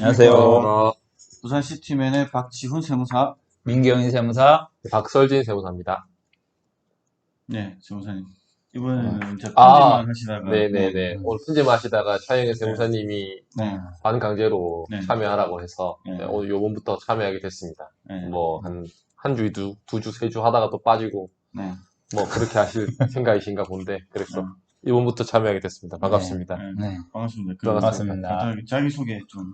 안녕하세요. 부산시티맨의 박지훈 세무사. 민경인 세무사. 박설진 세무사입니다. 네, 세무사님. 이번에는 이제 아, 편집만 하시다가. 네네네. 오늘 편집 하시다가 차영현 세무사님이 네. 반강제로 네. 참여하라고 해서 네. 오늘 요번부터 참여하게 됐습니다. 네. 뭐, 한 주, 두 주, 세 주 하다가 또 빠지고, 네. 뭐, 그렇게 하실 생각이신가 본데, 그래서 이번부터 참여하게 됐습니다. 반갑습니다. 네. 반갑습니다. 반갑습니다. 간단하게 자기소개 좀.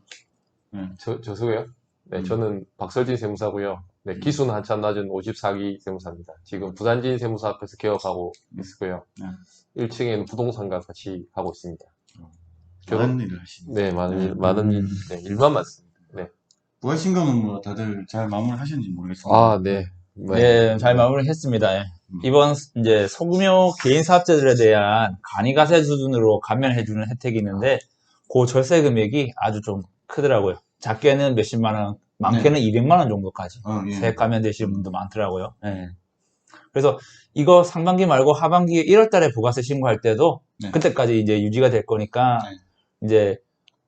네. 저 소개요? 네, 저는 박설진 세무사고요. 네, 기수는 한참 낮은 54기 세무사입니다. 지금 부산진 세무사 앞에서 개업하고 있고요. 네. 1층에는 부동산과 같이 하고 있습니다. 많은 일을 하십니다. 네, 많은 일, 네, 일만 많습니다. 네. 부가신검은 뭐 다들 잘 마무리 하셨는지 모르겠습니다. 아, 네. 네, 잘 마무리했습니다. 예. 이번 이제 소규모 개인 사업자들에 대한 간이가세 수준으로 감면해주는 혜택이 있는데, 그 절세 금액이 아주 좀 크더라고요. 작게는 몇십만 원, 많게는 200만 원 정도까지 예. 세액 감면되시는 분도 많더라고요. 예. 그래서 이거 상반기 말고 하반기 1월 달에 부가세 신고할 때도 네. 그때까지 이제 유지가 될 거니까 네. 이제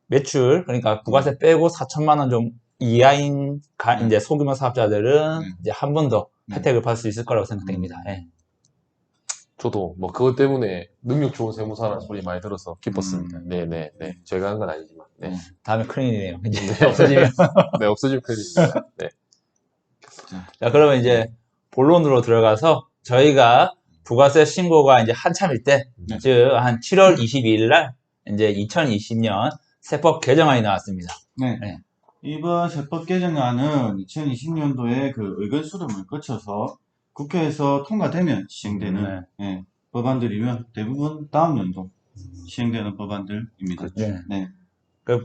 매출, 그러니까 부가세 빼고 4천만 원 좀 이하인 이제 소규모 사업자들은 네. 이제 한 번 더 네. 혜택을 받을 수 있을 거라고 생각됩니다. 예. 저도 뭐 그것 때문에 능력 좋은 세무사라는 소리 많이 들어서 기뻤습니다. 네네네. 제가 한 건 아니지만. 네. 다음에 큰일이네요. 이제 없어지면. 네, 없어질 편입니다. 네. 자, 그러면 이제 본론으로 들어가서 저희가 부가세 신고가 이제 한참일 때, 네. 즉, 한 7월 22일 날, 이제 2020년 세법 개정안이 나왔습니다. 네. 네. 이번 세법 개정안은 2020년도에 그 의견 수렴을 거쳐서 국회에서 통과되면 시행되는 법안들이면 대부분 다음 연도 시행되는 법안들입니다. 네. 네.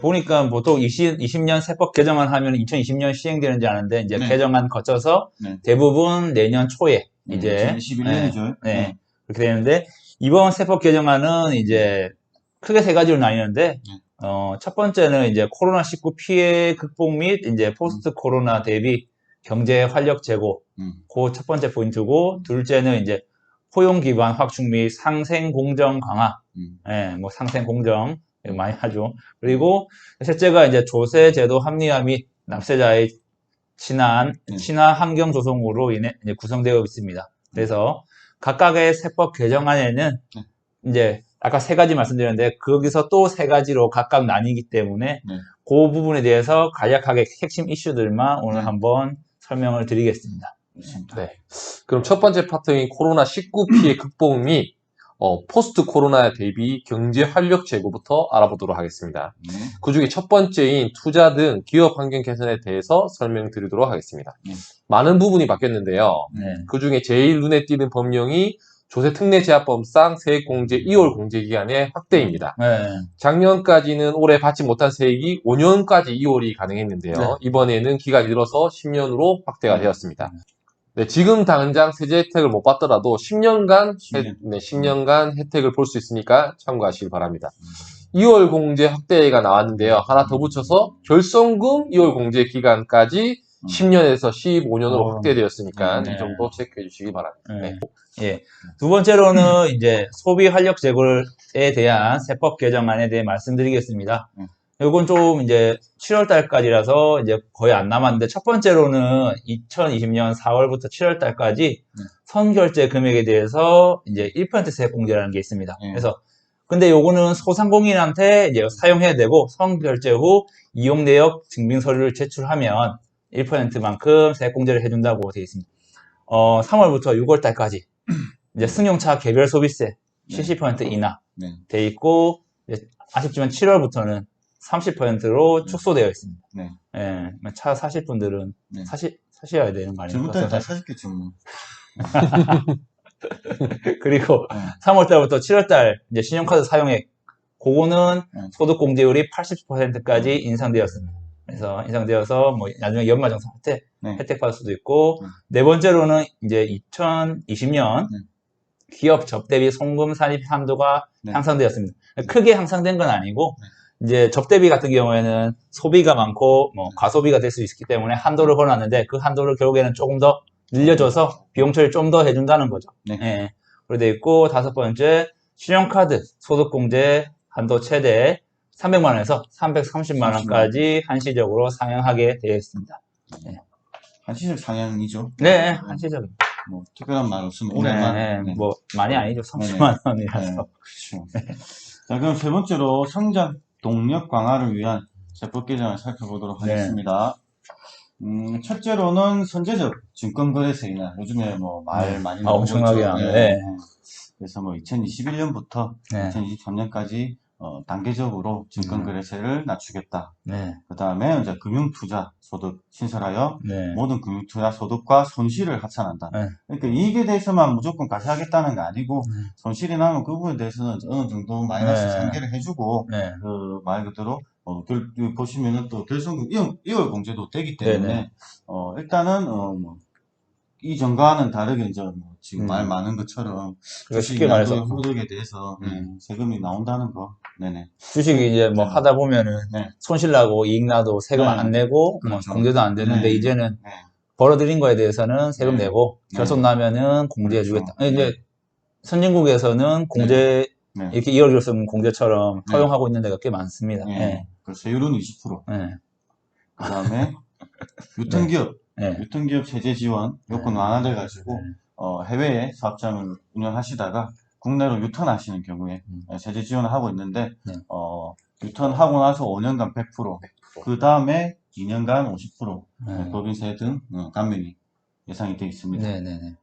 보니까 보통 20년 세법 개정안 하면 2020년 시행되는지 아는데, 이제 네. 개정안 거쳐서 네. 대부분 내년 초에 이제 2021년이죠. 네. 그렇게 되는데, 이번 세법 개정안은 이제 크게 세 가지로 나뉘는데, 첫 번째는 이제 코로나19 피해 극복 및 이제 포스트 코로나 대비 경제 활력 제고, 그 첫 번째 포인트고, 둘째는 이제 포용 기반 확충 및 상생 공정 강화, 뭐 상생 공정 많이 하죠. 그리고 셋째가 이제 조세 제도 합리화 및 납세자의 친화 환경 조성으로 인해 이제 구성되어 있습니다. 그래서 각각의 세법 개정안에는 이제 아까 세 가지 말씀드렸는데 거기서 또 세 가지로 각각 나뉘기 때문에 그 부분에 대해서 간략하게 핵심 이슈들만 오늘 한번 설명을 드리겠습니다. 네. 그럼 첫 번째 파트인 코로나19 피해 극복 및 포스트 코로나 대비 경제 활력 제고부터 알아보도록 하겠습니다. 그 중에 첫 번째인 투자 등 기업 환경 개선에 대해서 설명드리도록 하겠습니다. 많은 부분이 바뀌었는데요. 그 중에 제일 눈에 띄는 법령이 조세특례제한법상 세액공제 2월 공제기간의 확대입니다. 작년까지는 올해 받지 못한 세액이 5년까지 2월이 가능했는데요. 이번에는 기간이 늘어서 10년으로 확대가 되었습니다. 네, 지금 당장 세제 혜택을 못 받더라도 10년간 혜택을 볼 수 있으니까 참고하시기 바랍니다. 2월 공제 확대가 나왔는데요. 하나 더 붙여서 결손금 2월 공제 기간까지 10년에서 15년으로 확대되었으니까 이 점도 체크해 주시기 바랍니다. 예. 두 번째로는 이제 소비 활력 제고에 대한 세법 개정안에 대해 말씀드리겠습니다. 이건 좀 이제 7월 달까지라서 이제 거의 안 남았는데 첫 번째로는 2020년 4월부터 7월 달까지 선결제 금액에 대해서 이제 1% 세액 공제라는 게 있습니다. 그래서 근데 요거는 소상공인한테 이제 사용해야 되고 선결제 후 이용 내역 증빙 서류를 제출하면 1%만큼 세액 공제를 해준다고 되어 있습니다. 3월부터 6월 달까지 이제 승용차 개별 소비세 70% 인하 돼 있고 아쉽지만 7월부터는 30%로 축소되어 있습니다. 차 사실 분들은 사셔야 되는 거 아닙니까? 전부터 다 사셨겠죠, 뭐. 그리고 3월달부터 7월달 이제 신용카드 사용액 그거는 소득공제율이 80%까지 인상되었습니다. 그래서 인상되어서 뭐 나중에 연말정산 때 혜택 받을 수도 있고 네 번째로는 이제 2020년 기업 접대비 송금 산입 한도가 향상되었습니다. 크게 향상된 건 아니고 이제 접대비 같은 경우에는 소비가 많고 뭐 과소비가 될 수 있기 때문에 한도를 걸어놨는데 그 한도를 결국에는 조금 더 늘려줘서 비용 처리를 좀 더 해준다는 거죠. 그리고 돼 있고 다섯 번째 신용카드 소득공제 한도 최대 300만 원에서 330만 원까지 한시적으로 상향하게 되어 있습니다. 한시적 상향이죠. 네, 한시적입니다. 뭐 특별한 말 없으면 올해만. 네, 네. 뭐 많이 아니죠. 30만 원이라서. 그렇죠. 자, 그럼 세 번째로 성장 동력 강화를 위한 세법 개정을 살펴보도록 네. 하겠습니다. 첫째로는 선제적 증권거래세이나 요즘에 뭐 말 많이 나오고 엄청나게 있죠. 나오네. 네. 그래서 뭐 2021년부터 네. 2023년까지 단계적으로 증권거래세를 낮추겠다. 네, 그 다음에 이제 금융투자 소득 신설하여 네. 모든 금융투자 소득과 손실을 합산한다. 네. 그러니까 이익에 대해서만 무조건 과세하겠다는 게 아니고 네. 손실이 나면 그 부분에 대해서는 어느 정도 마이너스 네. 상계를 해주고 네. 그 말 그대로 보시면은 또 결손금 이월 공제도 되기 때문에 네네. 일단은 뭐 이전과는 다르게 이제 뭐 지금 말 많은 것처럼 그러니까 쉽게 주식이나 말해서 소득에 대해서 세금이 나온다는 거. 네네. 주식이 이제 뭐 네. 하다 보면은 네. 손실 나고 이익 나도 세금 네. 안 내고 뭐 그렇죠. 공제도 안 되는데 네. 이제는 네. 벌어들인 거에 대해서는 세금 네. 내고 결손 나면은 공제해 그렇죠. 주겠다. 이제 선진국에서는 공제 네. 이렇게 2월 결손 공제처럼 네. 허용하고 있는 데가 꽤 많습니다. 네. 네. 그 세율은 20%. 네. 그 다음에 유통기업, 네. 유통기업 세제 지원 요건 완화돼 가지고 해외에 사업장을 운영하시다가 국내로 유턴하시는 경우에 세제 지원을 하고 있는데 네. 유턴하고 나서 5년간 100%, 그 다음에 2년간 50% 네. 법인세 등 감면이 예상이 되어 있습니다. 네네네.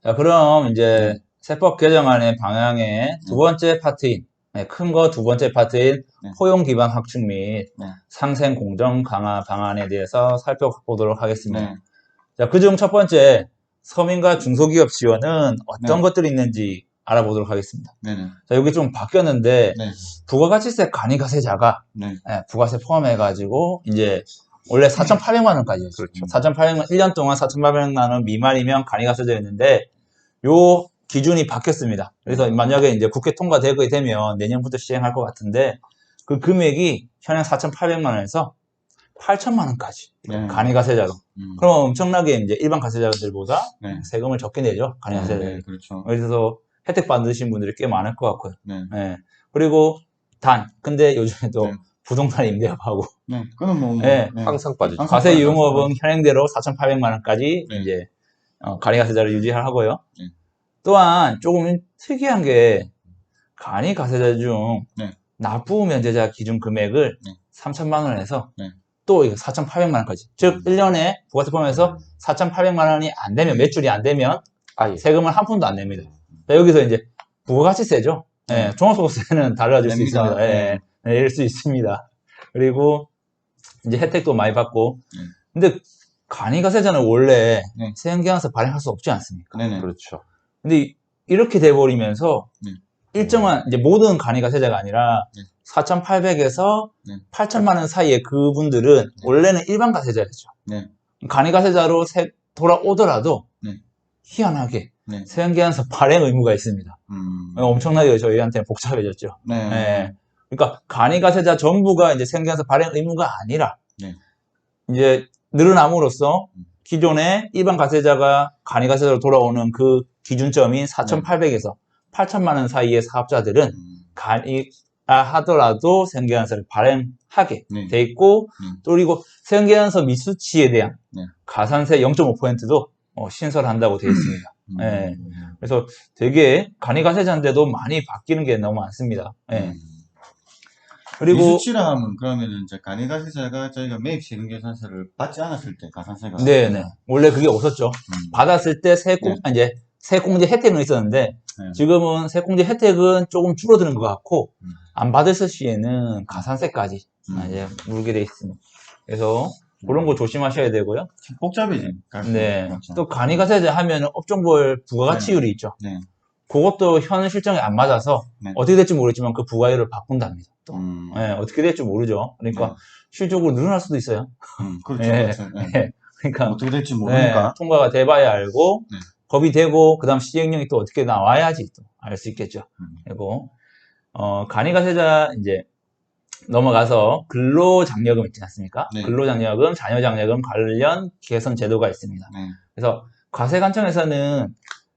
자, 그럼 이제 세법 개정안의 방향의 두 번째 파트인, 큰 거 두 번째 파트인 포용 기반 확충 및 상생 공정 강화 방안에 대해서 살펴보도록 하겠습니다. 네. 자, 그중 첫 번째 서민과 중소기업 지원은 어떤 네. 것들이 있는지 알아보도록 하겠습니다. 네네. 자, 여기 좀 바뀌었는데 네. 부가가치세 간이가세자가 네. 부가세 포함해가지고 이제 원래 4,800만 원까지였죠. 그렇죠. 4,800만 1년 동안 4,800만 원 미만이면 간이가세자였는데 요 기준이 바뀌었습니다. 그래서 만약에 이제 국회 통과되게 되면 내년부터 시행할 것 같은데 그 금액이 현행 4,800만 원에서 8천만 원까지 네. 간이가세자로. 그럼 엄청나게 이제 일반 가세자들보다 네. 세금을 적게 내죠. 간이가세자들이. 네. 그렇죠. 그래서 혜택 받으신 분들이 꽤 많을 것 같고요. 네. 네. 그리고 근데 요즘에 또 네. 부동산 임대업하고 네. 그건 뭐, 네. 항상 빠지죠. 항상 과세 빠져요. 유흥업은 현행대로 4,800만 원까지 네. 이제 간이가세자를 유지하고요. 네. 또한 조금 특이한 게 간이가세자 중 네. 납부 면제자 기준 금액을 네. 3천만 원에서 네. 또 이거 4,800만 원까지. 즉 1년에 부가세 포함해서 4,800만 원이 안 되면 매출이 안 되면 아예. 세금을 한 푼도 안 냅니다. 자, 여기서 이제 부가가치세죠. 예, 종합소득세는 달라질 수 냅니다. 있습니다. 예, 낼 수 있습니다. 그리고 이제 혜택도 많이 받고. 근데 간이가세자는 원래 네. 세금계산서 발행할 수 없지 않습니까? 네네. 그렇죠. 근데 이렇게 돼버리면서 일정한 이제 모든 간이가세자가 아니라 4,800에서 네. 8천만 원 사이에 그분들은 원래는 일반 가세자였죠. 네. 간이가세자로 돌아오더라도 네. 희한하게 네. 세금계산서 발행 의무가 있습니다. 엄청나게 저희한테 복잡해졌죠. 네. 예. 그러니까 간이가세자 전부가 이제 세금계산서 발행 의무가 아니라 네. 이제 늘어남으로써 기존의 일반 가세자가 간이가세자로 돌아오는 그 기준점인 4,800에서 8천만 원 사이의 사업자들은 하더라도 세금계산서를 발행하게 네. 돼 있고 또 그리고 세금계산서 미수치에 대한 가산세 0.5%도 신설한다고 되어 있습니다. 예. 그래서 되게 간이가세자인데도 많이 바뀌는 게 너무 많습니다. 예. 그리고 미수치라 하면 그러면은 이제 간이가세자가 저희가 매입 세금 계산서를 받지 않았을 때 가산세가 네네 원래 그게 없었죠. 받았을 때 이제 세액공제 혜택은 있었는데 지금은 세액공제 혜택은 조금 줄어드는 것 같고 안 받았을 시에는 가산세까지 이제 물게 돼 있습니다. 그래서 그런 거 조심하셔야 되고요. 복잡해지. 네. 또 간이가세자 하면은 업종별 부가가치율이 있죠. 네. 그것도 현 실정에 안 맞아서 어떻게 될지 모르지만 그 부가율을 바꾼답니다. 또. 네, 어떻게 될지 모르죠. 그러니까 실적으로 늘어날 수도 있어요. 그렇죠. 네. 그렇죠. 네. 그러니까 어떻게 될지 모르니까. 통과가 돼봐야 알고 네. 법이 되고 그다음 시행령이 또 어떻게 나와야지 또 알 수 있겠죠. 그리고 간이가세자 이제 넘어가서 근로장려금 있지 않습니까? 네. 근로장려금, 자녀장려금 관련 개선 제도가 있습니다. 네. 그래서 과세관청에서는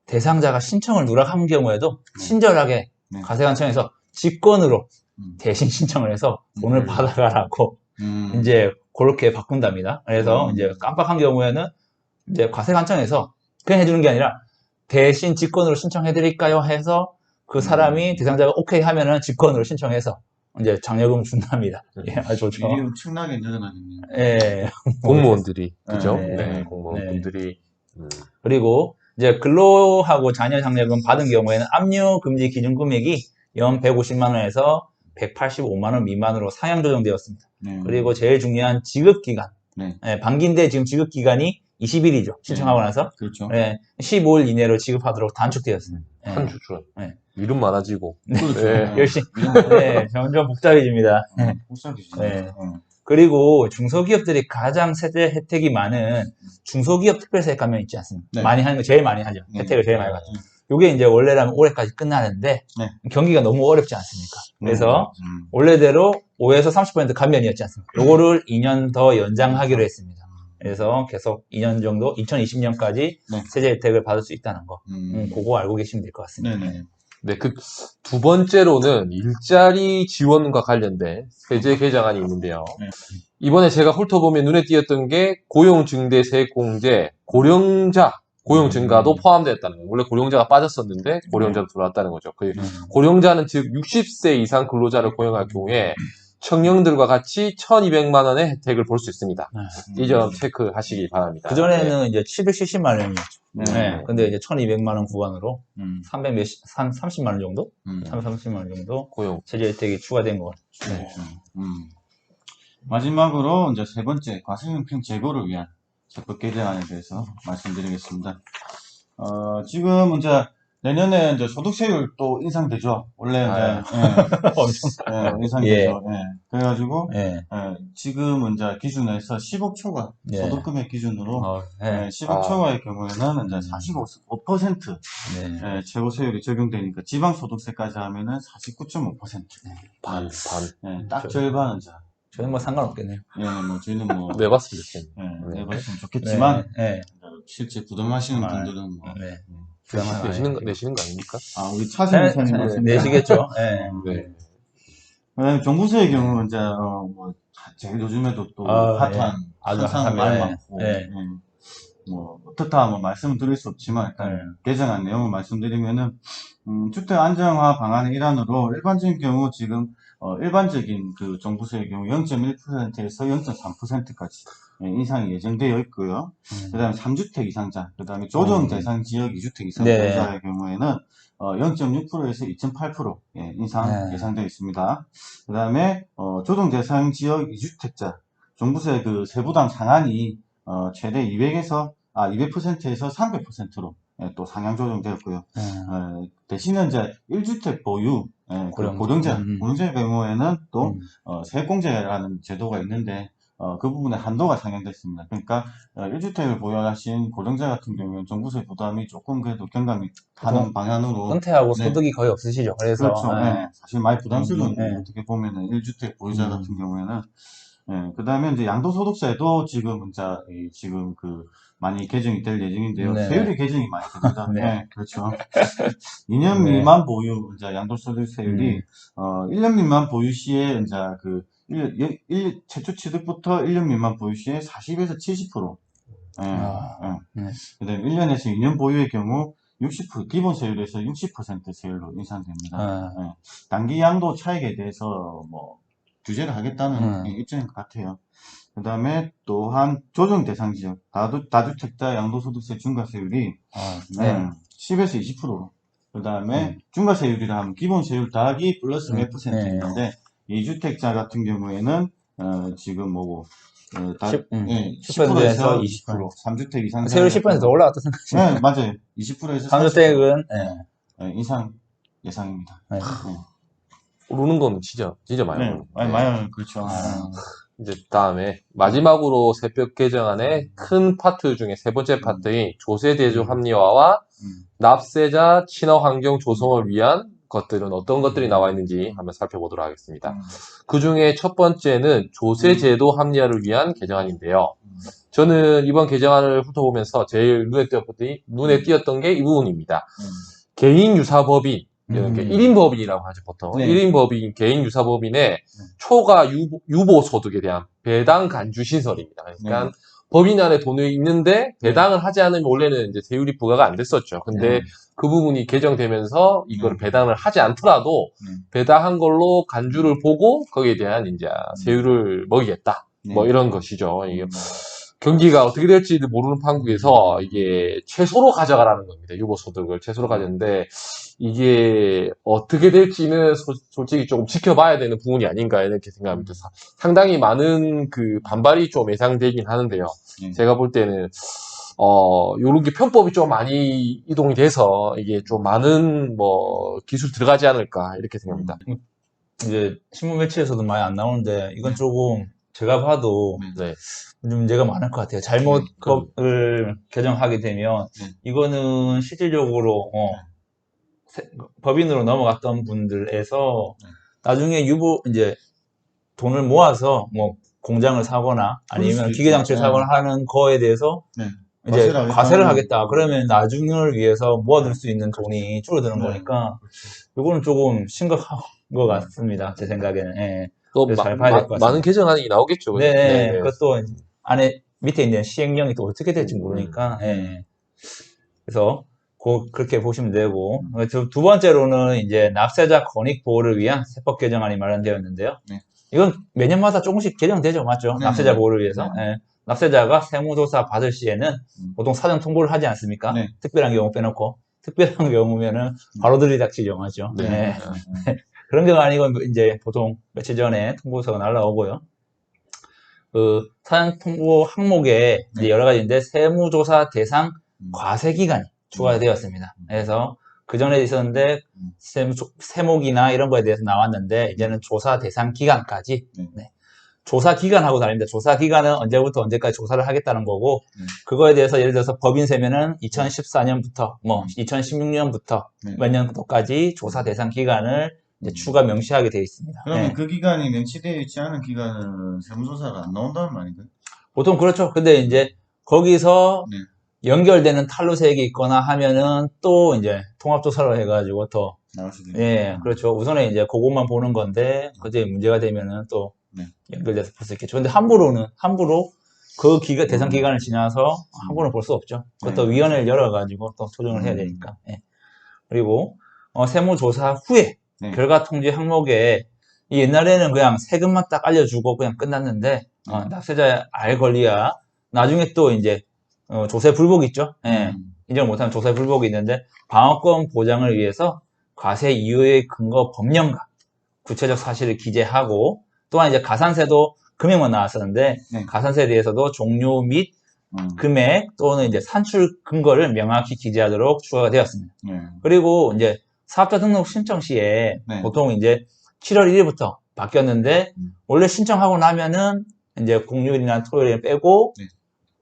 대상자가 신청을 누락한 경우에도 친절하게 과세관청에서 직권으로 대신 신청을 해서 돈을 받아가라고 음. 이제 그렇게 바꾼답니다. 그래서 음. 이제 깜빡한 경우에는 이제 과세관청에서 그냥 해주는 게 아니라 대신 직권으로 신청해드릴까요? 해서 그 사람이 대상자가 오케이 하면은 직권으로 신청해서 이제 장려금 준답니다. 예, 아주 좋죠. 일이 엄청나게 늘어나겠네요. 예. 공무원들이, 그죠? 네. 네, 공무원분들이. 그리고 이제 근로하고 자녀 장려금 받은 경우에는 압류 금지 기준 금액이 연 150만 원에서 185만 원 미만으로 상향 조정되었습니다. 네. 그리고 제일 중요한 지급 기간. 네. 예, 반기인데 지금 지급 기간이 20일이죠. 신청하고 나서. 그렇죠. 예, 15일 이내로 지급하도록 단축되었습니다. 예. 한 주죠. 네. 일은 많아지고. 그렇죠. 네. 열심히. 네, 점점 복잡해집니다. 복잡이지. 네. 그리고 중소기업들이 가장 세제 혜택이 많은 중소기업 특별세 감면 있지 않습니까? 네. 많이 하는 거 제일 많이 하죠. 네. 혜택을 제일 많이 받죠. 요게 이제 원래라면 올해까지 끝나는데 네. 경기가 너무 어렵지 않습니까? 그래서 음. 원래대로 5에서 30% 감면이었지 않습니까? 요거를 2년 더 연장하기로 했습니다. 그래서 계속 2년 정도 2020년까지 네. 세제 혜택을 받을 수 있다는 거. 그거 알고 계시면 될 것 같습니다. 네네. 네, 그 두 번째로는 일자리 지원과 관련된 세제 개정안이 있는데요. 네. 이번에 제가 훑어보면 눈에 띄었던 게 고용증대세 공제, 고령자 고용 증가도 포함되었다는 거예요. 원래 고령자가 빠졌었는데 고령자도 들어왔다는 거죠. 그 고령자는 즉 60세 이상 근로자를 고용할 경우에 청년들과 같이 1,200만 원의 혜택을 볼 수 있습니다. 이 점 체크하시기 바랍니다. 그전에는 이제 770만 원이었죠. 네. 네. 근데 이제 1,200만 원 구간으로 30만 원 정도? 음. 330만 원 정도 고용. 세제 혜택이 추가된 거. 네. 마지막으로 이제 세 번째 과세형평 제고를 위한 적법 개정안에 대해서 말씀드리겠습니다. 지금 이제 내년에 이제 소득세율 또 인상되죠. 원래 이제 엄청. 인상되죠. 예. 그래가지고 예. 지금 이제 기준에서 10억 초과 예. 소득금액 기준으로 예. 10억 초과의 경우에는 이제 45% 네. 최고세율이 적용되니까 지방소득세까지 하면은 49.5%. 반. 딱 절반 이제. 저는 뭐 상관없겠네요. 예, 뭐 저희는 뭐 내봤으면 좋겠네요. 내봤으면 좋겠지만 네. 실제 부담하시는 분들은 뭐 네. 내시는 거 아닙니까? 우리 차세는 내시겠죠. 네. 네. 그다음에 종부세의 경우 이제 뭐 제일 요즘에도 또 핫한 아주 한상 말 핫합니다. 많고 네. 뭐 어떻다 뭐 말씀을 드릴 수 없지만 일단 개정안 내용을 말씀드리면은 주택 안정화 방안의 일환으로 일반적인 경우 지금 일반적인 그 종부세의 경우 0.1%에서 0.3%까지 인상이 예정되어 있고요. 그 다음에 3주택 이상자, 그 다음에 조정 대상 지역 2주택 이상자의 경우에는 0.6%에서 2.8% 인상 예상되어 있습니다. 그 다음에 조정 대상 지역 2주택자 종부세 그 세부담 상한이 최대 200에서 300%로 또 상향 조정되었고요. 대신에 이제 1주택 보유 고령자의 경우에는 또 세액공제라는 제도가 있는데 그 부분에 한도가 상향됐습니다. 그러니까 1주택을 보유하신 고령자 같은 경우에는 종부세 부담이 조금 그래도 경감이 가는 방향으로 은퇴하고 소득이 거의 없으시죠. 그래서 그렇죠. 사실 많이 부담스러운 어떻게 보면은 1주택 보유자 같은 경우에는 그 다음에 이제 양도소득세도 지금 많이 개정이 될 예정인데요. 네. 세율이 개정이 많이 됩니다. 네. 그렇죠. 2년 미만 보유, 이제 양도소득세율이, 1년 미만 보유 시에, 이제 최초 취득부터 1년 미만 보유 시에 40에서 70%. 그 다음에 1년에서 2년 보유의 경우 60%, 기본 세율에서 60% 세율로 인상됩니다. 단기 양도 차익에 대해서 규제를 하겠다는 입장인 것 같아요. 그 다음에 또한 조정 대상 지역 다주택자 양도소득세 중과세율이 10에서 20%. 그 다음에 중과세율이라 하면 기본 세율 더하기 플러스 몇 %인데 2주택자 같은 경우에는 지금 10%에서 20%. 3주택 이상 세율 10%더 올라갔다 생각하시면 네, 맞아요. 20%에서 3주택은 인상 예상입니다. 오르는 건 진짜 많이 많이 그렇죠. 이제 다음에 마지막으로 세법 개정안의 큰 파트 중에 세 번째 파트인 조세대조 합리화와 납세자 친화 환경 조성을 위한 것들은 어떤 것들이 나와 있는지 한번 살펴보도록 하겠습니다. 그 중에 첫 번째는 조세제도 합리화를 위한 개정안인데요. 저는 이번 개정안을 훑어보면서 제일 눈에 띄었던 게 이 부분입니다. 개인 유사법인 이렇게 1인 법인이라고 하죠, 보통. 네. 1인 법인, 개인 유사 법인의 초과 유보 소득에 대한 배당 간주 신설입니다. 그러니까 네. 법인 안에 돈이 있는데 배당을 하지 않으면 원래는 이제 세율이 부과가 안 됐었죠. 근데 네. 그 부분이 개정되면서 이거를 배당을 하지 않더라도 네. 배당한 걸로 간주를 보고 거기에 대한 이제 세율을 먹이겠다. 네. 뭐 이런 것이죠. 이게 경기가 어떻게 될지도 모르는 판국에서 이게 최소로 가져가라는 겁니다. 유보소득을 최소로 가졌는데 이게 어떻게 될지는 솔직히 조금 지켜봐야 되는 부분이 아닌가 이렇게 생각합니다. 상당히 많은 그 반발이 좀 예상되긴 하는데요. 제가 볼 때는 요런 게 편법이 좀 많이 이동이 돼서 이게 좀 많은 뭐 기술 들어가지 않을까 이렇게 생각합니다. 이제 신문 매체에서도 많이 안 나오는데 이건 조금 제가 봐도 네. 문제가 많을 것 같아요. 잘못 네, 법을 개정하게 되면 이거는 실질적으로 법인으로 넘어갔던 분들에서 나중에 이제 돈을 모아서 뭐 공장을 사거나 아니면 기계장치를 사거나 하는 거에 대해서 이제 과세를 하겠다. 그러면 나중을 위해서 모아둘 수 있는 돈이 줄어드는 거니까 이거는 조금 심각한 것 같습니다. 제 생각에는. 예. 또 그래서 잘 봐야 될 것 같습니다. 많은 개정안이 나오겠죠. 그죠? 네, 그것도 안에 밑에 있는 시행령이 또 어떻게 될지 모르니까. 예. 그래서 그렇게 보시면 되고 두 번째로는 이제 납세자 권익 보호를 위한 세법 개정안이 마련되어 있는데요. 이건 매년마다 조금씩 개정되죠, 맞죠? 납세자 보호를 위해서. 예. 납세자가 세무조사 받을 시에는 보통 사전 통보를 하지 않습니까? 특별한 경우 빼놓고 특별한 경우면은 바로 들이닥치죠, 맞죠? 네. 그런 경우 아니고 이제 보통 며칠 전에 통보서가 날라오고요. 그 사전 통보 항목에 이제 여러 가지인데 세무조사 대상 과세 기간이 추가되었습니다. 그래서 그 전에 있었는데 세목이나 이런 거에 대해서 나왔는데 이제는 조사 대상 기간까지 조사 기간하고 다릅니다. 조사 기간은 언제부터 언제까지 조사를 하겠다는 거고 그거에 대해서 예를 들어서 법인 세면은 2014년부터 뭐 2016년부터 몇 년도까지 조사 대상 기간을 이제 추가 명시하게 되어 있습니다. 그러면 그 기간이 명시되어 있지 않은 기간은 세무조사가 안 나온다는 말인가요? 보통 그렇죠. 근데 이제 거기서 연결되는 탈루색이 있거나 하면은 또 이제 통합조사를 해가지고 더 나올 수도 있고. 예, 그렇죠. 우선은 이제 그것만 보는 건데 그게 문제가 되면은 또 연결돼서 볼 수 있겠죠. 근데 함부로 그 대상 기간을 지나서 함부로 볼 수 없죠. 그것도 위원회를 열어가지고 또 조정을 해야 되니까. 예. 그리고 세무조사 후에 결과 통지 항목에 옛날에는 그냥 세금만 딱 알려주고 그냥 끝났는데 납세자의 알 권리야 나중에 또 이제 조세 불복 있죠. 예. 인정을 못하면 조세 불복이 있는데 방어권 보장을 위해서 과세 이유의 근거 법령과 구체적 사실을 기재하고 또한 이제 가산세도 금액만 나왔었는데 가산세에 대해서도 종료 및 금액 또는 이제 산출 근거를 명확히 기재하도록 추가가 되었습니다. 그리고 이제 사업자 등록 신청 시에 보통 이제 7월 1일부터 바뀌었는데 원래 신청하고 나면은 이제 공휴일이나 토요일에 빼고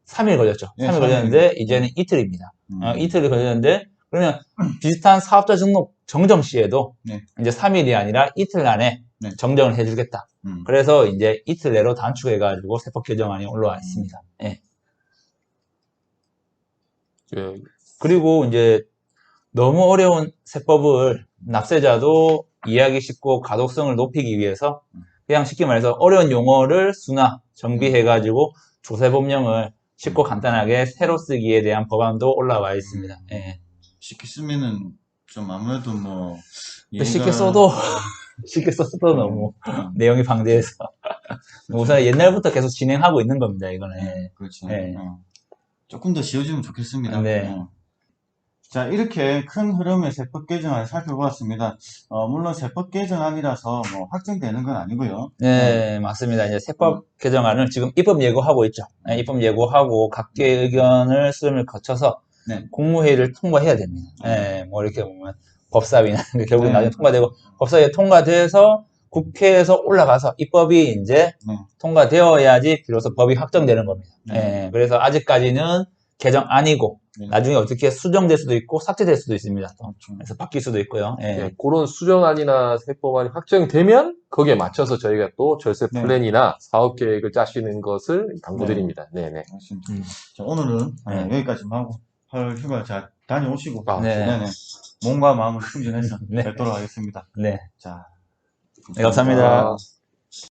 3일 걸렸죠. 3일 걸렸는데 이제는 이틀입니다. 이틀이 걸렸는데 그러면 비슷한 사업자 등록 정정 시에도 이제 3일이 아니라 이틀 안에 정정을 해주겠다. 그래서 이제 이틀 내로 단축해가지고 세법 개정안이 올라와 있습니다. 예. 그리고 이제 너무 어려운 세법을 납세자도 이해하기 쉽고 가독성을 높이기 위해서 그냥 쉽게 말해서 어려운 용어를 순화, 정비해가지고 조세법령을 쉽고 간단하게 새로 쓰기에 대한 법안도 올라와 있습니다. 예. 쉽게 쓰면은 좀 아무래도 뭐 쉽게 써도 너무 내용이 방대해서 우선 옛날부터 계속 진행하고 있는 겁니다. 이거는. 그렇죠. 예. 조금 더 쉬워지면 좋겠습니다. 네. 자, 이렇게 큰 흐름의 세법 개정안을 살펴보았습니다. 물론 세법 개정안이라서 뭐 확정되는 건 아니고요. 네, 맞습니다. 이제 세법 개정안을 지금 입법 예고하고 있죠. 네, 입법 예고하고 각계 의견을 수렴을 거쳐서 국무회의를 통과해야 됩니다. 네, 뭐 이렇게 보면 법사위나 결국 나중에 통과되고 법사위에 통과돼서 국회에서 올라가서 입법이 이제 통과되어야지 비로소 법이 확정되는 겁니다. 네, 그래서 아직까지는 개정안이고 나중에 어떻게 수정될 수도 있고 삭제될 수도 있습니다. 또. 그래서 바뀔 수도 있고요. 그런 수정안이나 세법안이 확정되면 거기에 맞춰서 저희가 또 절세 플랜이나 사업 계획을 짜시는 것을 당부드립니다. 네네. 자, 오늘은 여기까지만 하고 휴가 잘 다녀오시고. 네. 몸과 마음을 충전해서 네. 뵙도록 하겠습니다. 네. 자, 네, 감사합니다.